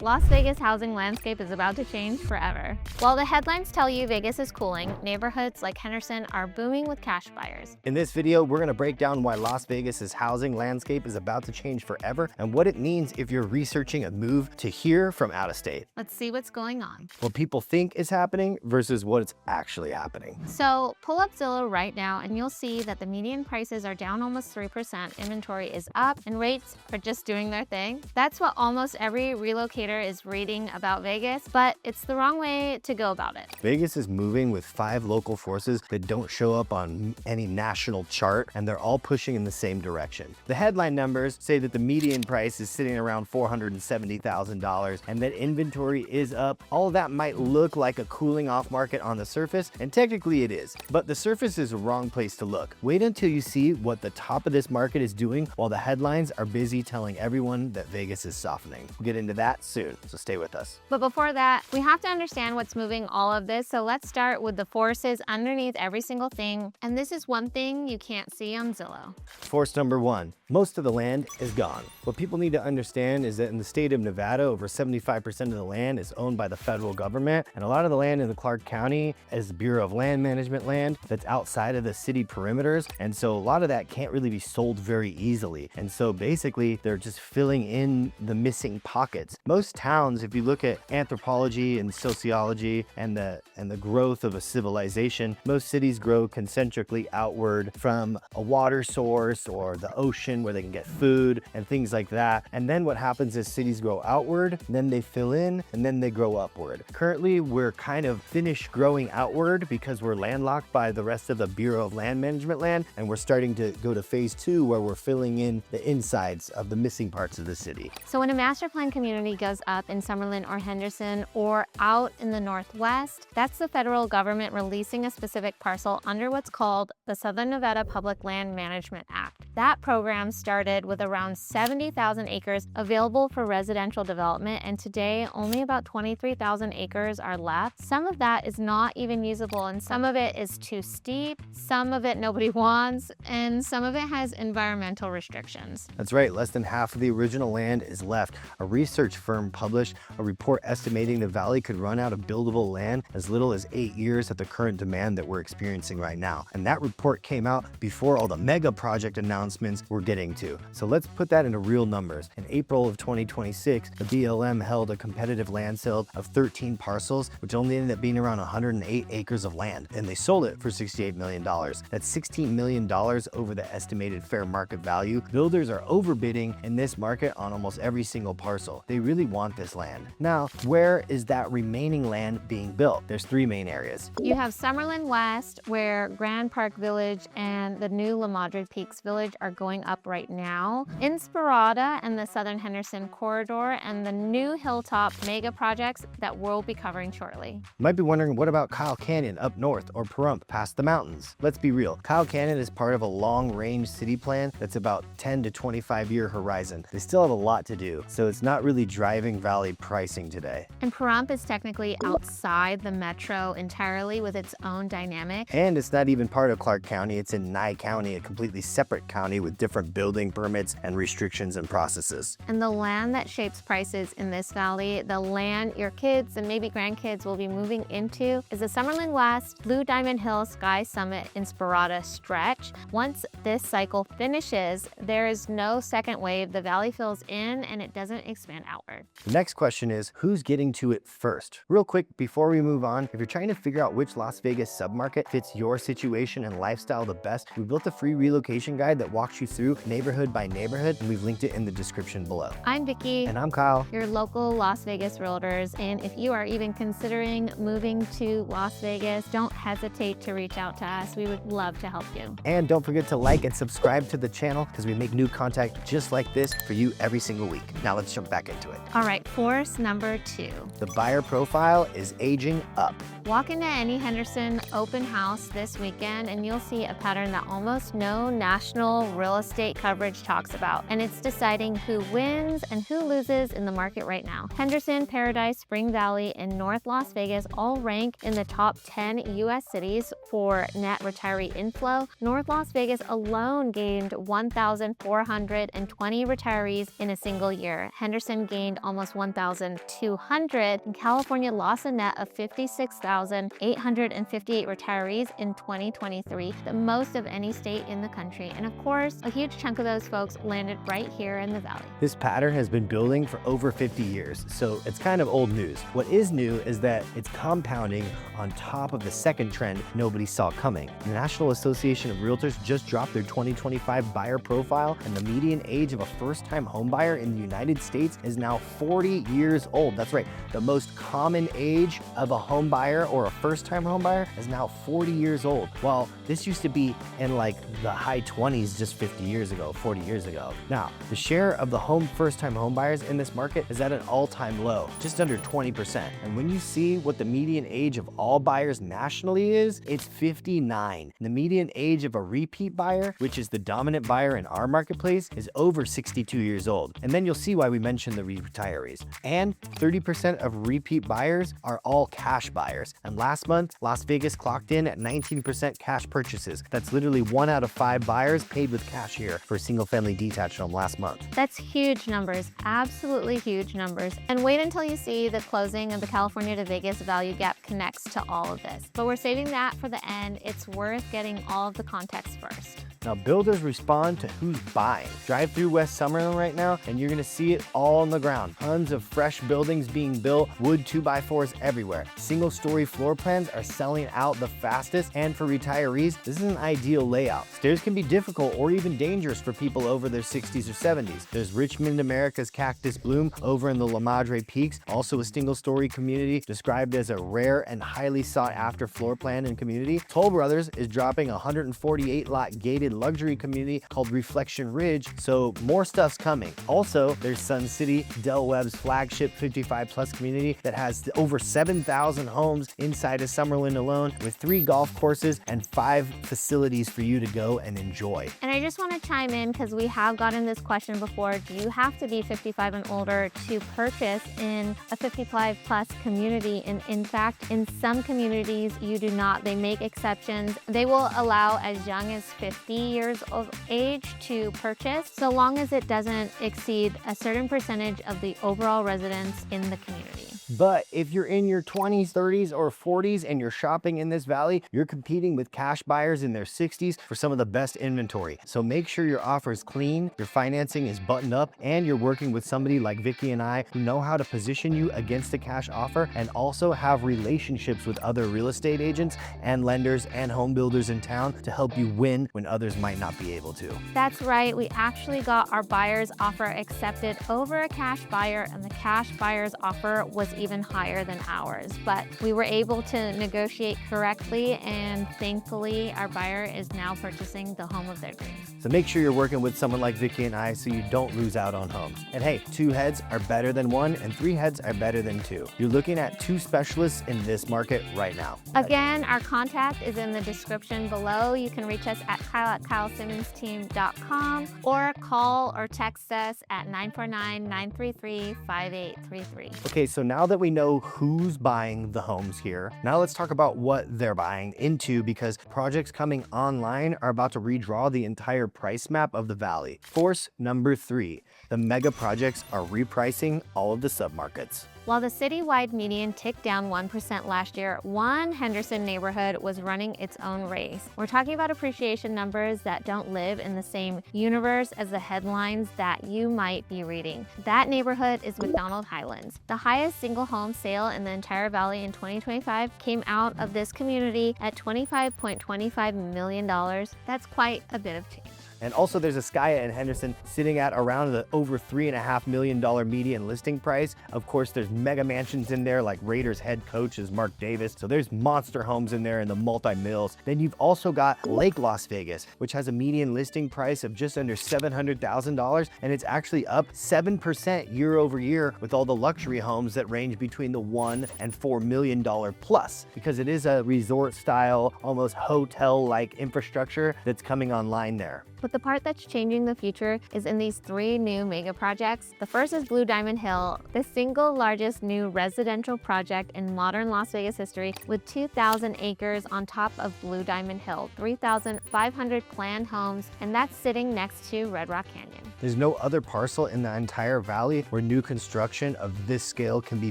Las Vegas housing landscape is about to change forever. While the headlines tell you Vegas is cooling, neighborhoods like Henderson are booming with cash buyers. In this video, we're going to break down why Las Vegas's housing landscape is about to change forever and what it means if you're researching a move to here from out of state. Let's see what's going on. What people think is happening versus what's actually happening. So pull up Zillow right now and you'll see that the median prices are down almost 3%, inventory is up, and rates are just doing their thing. That's what almost every relocator is reading about Vegas, but it's the wrong way to go about it. Vegas is moving with 5 local forces that don't show up on any national chart, and they're all pushing in the same direction. The headline numbers say that the median price is sitting around $470,000 and that inventory is up. All of that might look like a cooling off market on the surface, and technically it is, but the surface is the wrong place to look. Wait until you see what the top of this market is doing while the headlines are busy telling everyone that Vegas is softening. We'll get into that soon, so stay with us. But before that, we have to understand what's moving all of this, so let's start with the forces underneath every single thing, and this is one thing you can't see on Zillow. Force number 1, most of the land is gone. What people need to understand is that in the state of Nevada, over 75% of the land is owned by the federal government, and a lot of the land in the Clark County is Bureau of Land Management land that's outside of the city perimeters, and so a lot of that can't really be sold very easily, and so basically they're just filling in the missing pockets. Most towns, if you look at anthropology and sociology and the growth of a civilization, most cities grow concentrically outward from a water source or the ocean where they can get food and things like that. And then what happens is cities grow outward, and then they fill in, and then they grow upward. Currently, we're kind of finished growing outward because we're landlocked by the rest of the Bureau of Land Management land, and we're starting to go to phase 2 where we're filling in the insides of the missing parts of the city. So when a master plan community goes up in Summerlin or Henderson or out in the Northwest, that's the federal government releasing a specific parcel under what's called the Southern Nevada Public Land Management Act. That program started with around 70,000 acres available for residential development, and today only about 23,000 acres are left. Some of that is not even usable, and some of it is too steep, some of it nobody wants, and some of it has environmental restrictions. That's right, less than half of the original land is left. A research firm published a report estimating the valley could run out of buildable land as little as 8 years at the current demand that we're experiencing right now. And that report came out before all the mega project announcements we're getting to. So let's put that into real numbers. In April of 2026, the BLM held a competitive land sale of 13 parcels, which only ended up being around 108 acres of land, and they sold it for $68 million. That's $16 million over the estimated fair market value. Builders are overbidding in this market on almost every single parcel. They really want this land. Now, where is that remaining land being built? There's 3 main areas. You have Summerlin West, where Grand Park Village and the new La Madre Peaks Village are going up right now. Inspirada and the Southern Henderson Corridor, and the new Hilltop mega projects that we'll be covering shortly. You might be wondering, what about Kyle Canyon up north or Pahrump past the mountains? Let's be real. Kyle Canyon is part of a long-range city plan that's about 10 to 25-year horizon. They still have a lot to do, so it's not really driving valley pricing today. And Pahrump is technically outside the metro entirely with its own dynamic. And it's not even part of Clark County. It's in Nye County, a completely separate county with different building permits and restrictions and processes. And the land that shapes prices in this valley, the land your kids and maybe grandkids will be moving into, is the Summerlin West, Blue Diamond Hill, Sky Summit, Inspirada stretch. Once this cycle finishes, there is no second wave. The valley fills in and it doesn't expand outward. The next question is, who's getting to it first? Real quick, before we move on, if you're trying to figure out which Las Vegas submarket fits your situation and lifestyle the best, we built a free relocation guide that walks you through neighborhood by neighborhood, and we've linked it in the description below. I'm Vicky. And I'm Kyle. Your local Las Vegas realtors, and if you are even considering moving to Las Vegas, don't hesitate to reach out to us. We would love to help you. And don't forget to like and subscribe to the channel because we make new content just like this for you every single week. Now let's jump back into it. All right, force number 2. The buyer profile is aging up. Walk into any Henderson open house this weekend and you'll see a pattern that almost no national real estate coverage talks about, and it's deciding who wins and who loses in the market right now. Henderson, Paradise, Spring Valley, and North Las Vegas all rank in the top 10 U.S. cities for net retiree inflow. North Las Vegas alone gained 1,420 retirees in a single year. Henderson gained almost 1,200, and California lost a net of 56,858 retirees in 2023, the most of any state in the country. And of course, a huge chunk of those folks landed right here in the Valley. This pattern has been building for over 50 years, so it's kind of old news. What is new is that it's compounding on top of the second trend nobody saw coming. The National Association of Realtors just dropped their 2025 buyer profile, and the median age of a first-time home buyer in the United States is now 40 years old. That's right, the most common age of a home buyer or a first-time home buyer is now 40 years old. Well, this used to be in like the high 20s just 50 years ago, 40 years ago. Now, the share of the first-time home buyers in this market is at an all-time low, just under 20%. And when you see what the median age of all buyers nationally is, it's 59. The median age of a repeat buyer, which is the dominant buyer in our marketplace, is over 62 years old. And then you'll see why we mentioned the retirees. And 30% of repeat buyers are all cash buyers. And last month, Las Vegas clocked in at 19% cash purchases. That's literally 1 out of 5 buyers paid with cash here for a single-family detached home last month. That's huge numbers, absolutely huge numbers. And wait until you see the closing of the California to Vegas value gap connects to all of this. But we're saving that for the end. It's worth getting all of the context first. Now, builders respond to who's buying. Drive through West Summerlin right now, and you're gonna see it all on the ground. Tons of fresh buildings being built, wood 2x4s everywhere. Single-story floor plans are selling out the fastest, and for retirees, this is an ideal layout. Stairs can be difficult or even dangerous for people over their 60s or 70s. There's Richmond, America's Cactus Bloom over in the La Madre Peaks, also a single-story community described as a rare and highly sought-after floor plan and community. Toll Brothers is dropping a 148-lot gated luxury community called Reflection Ridge, so more stuff's coming. Also, there's Sun City, Del Webb's flagship 55+ community that has over 7,000 homes inside of Summerlin alone, with 3 golf courses and 5 facilities for you to go and enjoy. And I just want to chime in because we have gotten this question before. Do you have to be 55 and older to purchase in a 55+ community? And in fact, in some communities, you do not. They make exceptions. They will allow as young as 50 years of age to purchase, so long as it doesn't exceed a certain percentage of the overall residents in the community. But if you're in your 20s, 30s, or 40s and you're shopping in this valley, you're competing with cash buyers in their 60s for some of the best inventory. So make sure your offer is clean, your financing is buttoned up, and you're working with somebody like Vicky and I who know how to position you against a cash offer and also have relationships with other real estate agents and lenders and home builders in town to help you win when others might not be able to. That's right. We actually got our buyer's offer accepted over a cash buyer, and the cash buyer's offer was even higher than ours. But we were able to negotiate correctly, and thankfully our buyer is now purchasing the home of their dreams. So make sure you're working with someone like Vicky and I so you don't lose out on homes. And hey, 2 heads are better than 1 and 3 heads are better than 2. You're looking at 2 specialists in this market right now. Again, our contact is in the description below. You can reach us at kyle@kylesimonsteam.com or call or text us at 949-933-5833. Okay, so now that we know who's buying the homes here, now let's talk about what they're buying into, because projects coming online are about to redraw the entire price map of the valley. Force number 3, the mega projects are repricing all of the submarkets. While the citywide median ticked down 1% last year, one Henderson neighborhood was running its own race. We're talking about appreciation numbers that don't live in the same universe as the headlines that you might be reading. That neighborhood is McDonald Highlands. The highest single home sale in the entire valley in 2025 came out of this community at $25.25 million. That's quite a bit of change. And also there's a Skya in Henderson sitting at around the over $3.5 million median listing price. Of course, there's mega mansions in there, like Raiders head coach is Mark Davis. So there's monster homes in there in the multi-mills. Then you've also got Lake Las Vegas, which has a median listing price of just under $700,000. And it's actually up 7% year over year, with all the luxury homes that range between the $1 and $4 million plus, because it is a resort style, almost hotel-like infrastructure that's coming online there. But the part that's changing the future is in these 3 new mega projects. The first is Blue Diamond Hill, the single largest new residential project in modern Las Vegas history, with 2,000 acres on top of Blue Diamond Hill, 3,500 planned homes, and that's sitting next to Red Rock Canyon. There's no other parcel in the entire valley where new construction of this scale can be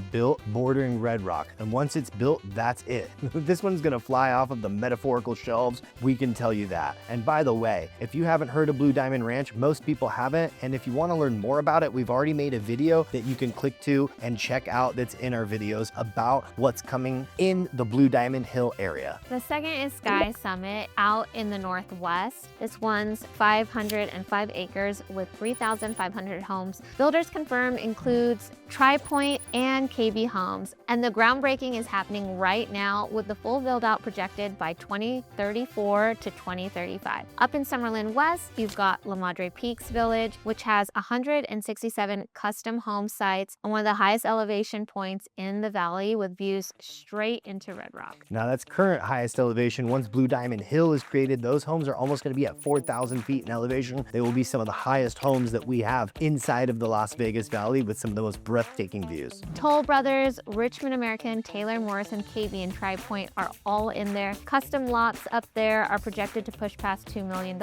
built bordering Red Rock. And once it's built, that's it. This one's gonna fly off of the metaphorical shelves, we can tell you that. And by the way, if you haven't heard of Blue Diamond Ranch, most people haven't. And if you wanna learn more about it, we've already made a video that you can click to and check out that's in our videos about what's coming in the Blue Diamond Hill area. The second is Sky Summit out in the northwest. This one's 505 acres with 3,500 homes. Builders confirmed includes Tri Point and KB Homes, and the groundbreaking is happening right now with the full build-out projected by 2034 to 2035. Up in Summerlin West, you've got La Madre Peaks Village, which has 167 custom home sites on one of the highest elevation points in the valley with views straight into Red Rock. Now that's current highest elevation. Once Blue Diamond Hill is created, those homes are almost gonna be at 4,000 feet in elevation. They will be some of the highest homes that we have inside of the Las Vegas Valley with some of the most breathtaking views. Toll Brothers, Richmond American, Taylor Morrison, KB, and Tri Point are all in there. Custom lots up there are projected to push past $2 million.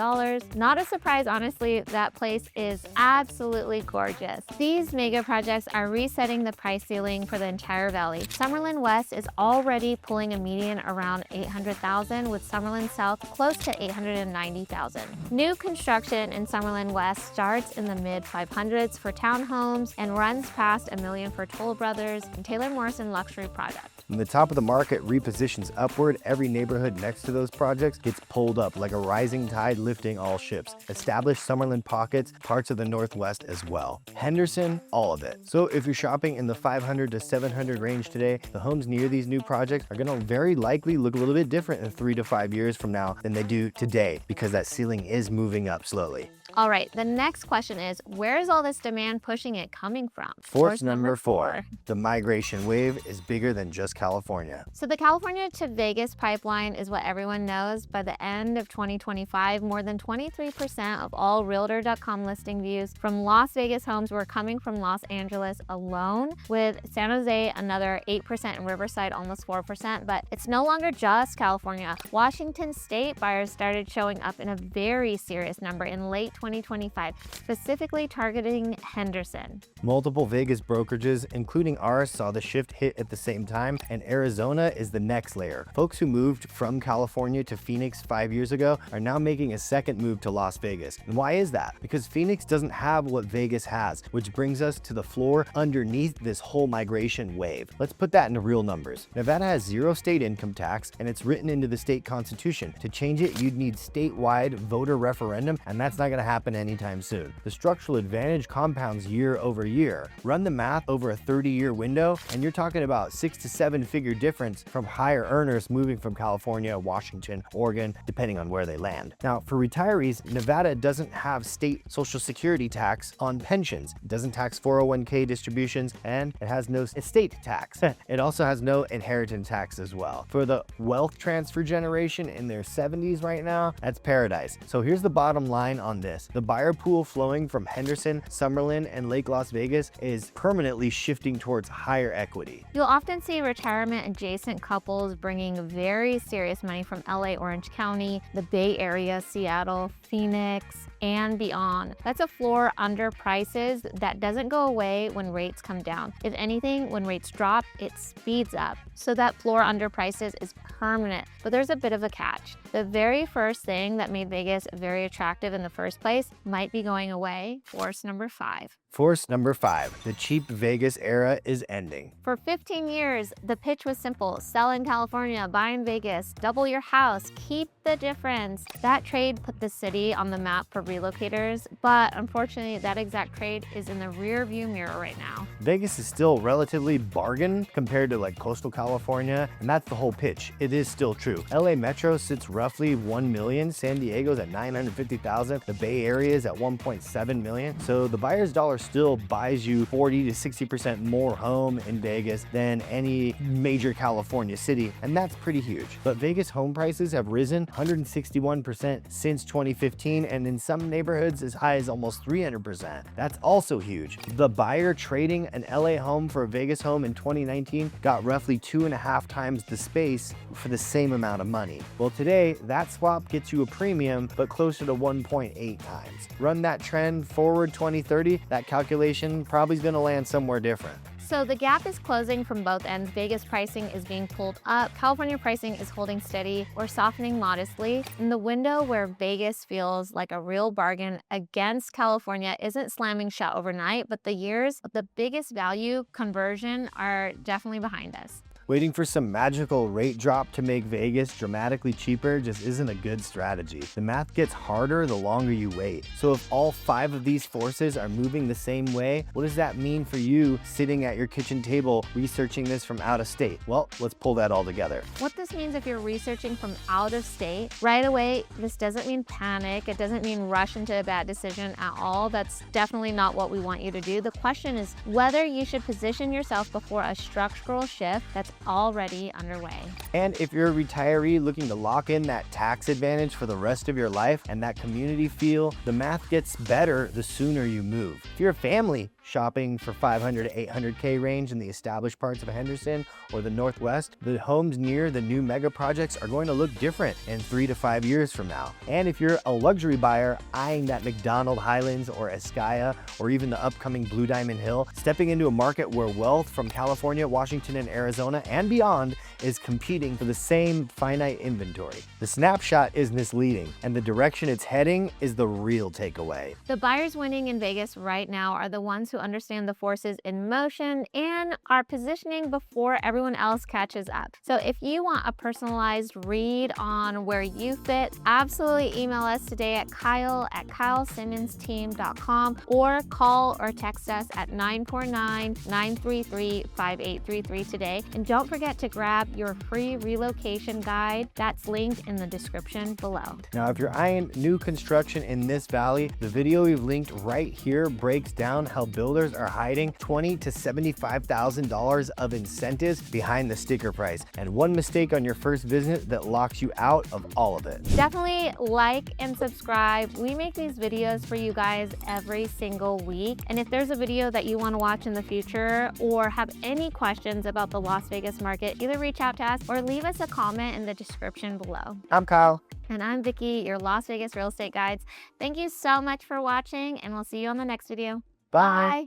Not a surprise, honestly, that place is absolutely gorgeous. These mega projects are resetting the price ceiling for the entire valley. Summerlin West is already pulling a median around $800,000, with Summerlin South close to $890,000. New construction in Summerlin West starts in the mid-500s for townhomes and runs past $1 million for Toll Brothers and Taylor Morrison luxury product. When the top of the market repositions upward, every neighborhood next to those projects gets pulled up like a rising tide lifting all ships. Established Summerlin pockets, parts of the Northwest as well. Henderson, all of it. So if you're shopping in the 500 to 700 range today, the homes near these new projects are gonna very likely look a little bit different in 3 to 5 years from now than they do today, because that ceiling is moving up slowly. All right, the next question is, where is all this demand pushing it coming from? Force number 4. The migration wave is bigger than just California. So the California to Vegas pipeline is what everyone knows. By the end of 2025, more than 23% of all Realtor.com listing views from Las Vegas homes were coming from Los Angeles alone, with San Jose another 8% and Riverside almost 4%. But it's no longer just California. Washington State buyers started showing up in a very serious number in late 2025, specifically targeting Henderson. Multiple Vegas brokerages, including ours, saw the shift hit at the same time, and Arizona is the next layer. Folks who moved from California to Phoenix 5 years ago are now making a second move to Las Vegas. And why is that? Because Phoenix doesn't have what Vegas has, which brings us to the floor underneath this whole migration wave. Let's put that into real numbers. Nevada has 0 state income tax, and it's written into the state constitution. To change it, you'd need statewide voter referendum, and that's not gonna happen anytime soon. The structural advantage compounds year over year. Run the math over a 30-year window, and you're talking about 6 to 7 figure difference from higher earners moving from California, Washington, Oregon, depending on where they land. Now, for retirees, Nevada doesn't have state social security tax on pensions. It doesn't tax 401k distributions, and it has no estate tax. It also has no inheritance tax as well. For the wealth transfer generation in their 70s right now, that's paradise. So here's the bottom line on this. The buyer pool flowing from Henderson, Summerlin, and Lake Las Vegas is permanently shifting towards higher equity. You'll often see retirement adjacent couples bringing very serious money from LA, Orange County, the Bay Area, Seattle, Phoenix, and beyond. That's a floor under prices that doesn't go away when rates come down. If anything, when rates drop, it speeds up. So that floor under prices is permanent, but there's a bit of a catch. The very first thing that made Vegas very attractive in the first place might be going away. Force number 5. Force number 5, the cheap Vegas era is ending. For 15 years, the pitch was simple. Sell in California, buy in Vegas, double your house, keep the difference. That trade put the city on the map for relocators, but unfortunately, that exact trade is in the rear view mirror right now. Vegas is still relatively bargain compared to like coastal California, and that's the whole pitch. It is still true. LA Metro sits roughly 1 million, San Diego's at 950,000, the Bay Area is at 1.7 million, so the buyer's dollar still buys you 40 to 60% more home in Vegas than any major California city, and that's pretty huge. But Vegas home prices have risen 161% since 2015, and in some neighborhoods as high as almost 300%. That's also huge. The buyer trading an LA home for a Vegas home in 2019 got roughly 2.5 times the space for the same amount of money. Well, today, that swap gets you a premium, but closer to 1.8 times. Run that trend forward 2030, that calculation probably is gonna land somewhere different. So the gap is closing from both ends. Vegas pricing is being pulled up. California pricing is holding steady or softening modestly. And the window where Vegas feels like a real bargain against California isn't slamming shut overnight, but the years of the biggest value conversion are definitely behind us. Waiting for some magical rate drop to make Vegas dramatically cheaper just isn't a good strategy. The math gets harder the longer you wait. So if all 5 of these forces are moving the same way, what does that mean for you sitting at your kitchen table researching this from out of state? Well, let's pull that all together. What this means if you're researching from out of state, right away, this doesn't mean panic. It doesn't mean rush into a bad decision at all. That's definitely not what we want you to do. The question is whether you should position yourself before a structural shift that's already underway. And if you're a retiree looking to lock in that tax advantage for the rest of your life and that community feel, the math gets better the sooner you move. If you're a family shopping for 500 to 800K range in the established parts of Henderson or the Northwest, the homes near the new mega projects are going to look different in 3 to 5 years from now. And if you're a luxury buyer eyeing that McDonald Highlands or Escaya or even the upcoming Blue Diamond Hill, stepping into a market where wealth from California, Washington, and Arizona and beyond is competing for the same finite inventory. The snapshot is misleading, and the direction it's heading is the real takeaway. The buyers winning in Vegas right now are the ones who understand the forces in motion and are positioning before everyone else catches up. So if you want a personalized read on where you fit, absolutely email us today at kyle@kylesimonsteam.com or call or text us at 949-933-5833 today. And don't forget to grab your free relocation guide that's linked in the description below. Now, if you're eyeing new construction in this valley, the video we've linked right here breaks down how builders are hiding $20,000 to $75,000 of incentives behind the sticker price. And one mistake on your first visit that locks you out of all of it. Definitely like and subscribe. We make these videos for you guys every single week. And if there's a video that you want to watch in the future or have any questions about the Las Vegas market, either reach out to us or leave us a comment in the description below. I'm Kyle. And I'm Vicky, your Las Vegas real estate guides. Thank you so much for watching, and we'll see you on the next video. Bye.